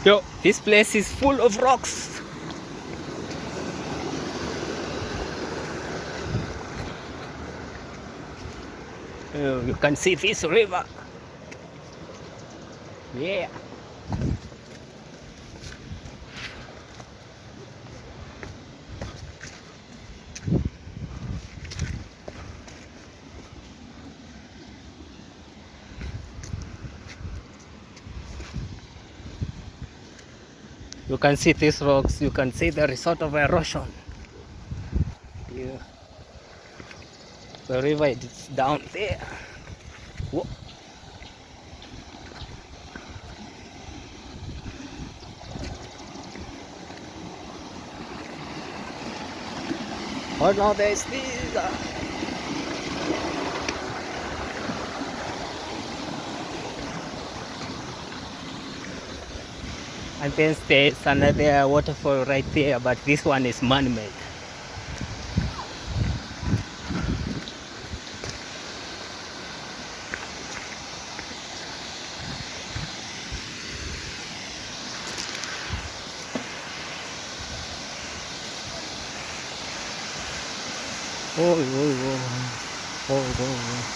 Yo, this place is full of rocks. You can see this river. Yeah. You can see these rocks. You can see the result of erosion. Yeah. The river is down there. Whoa. Oh no, there's this. And then there's another waterfall right there, but this one is man-made. Oh, oh, oh, oh, oh, oh.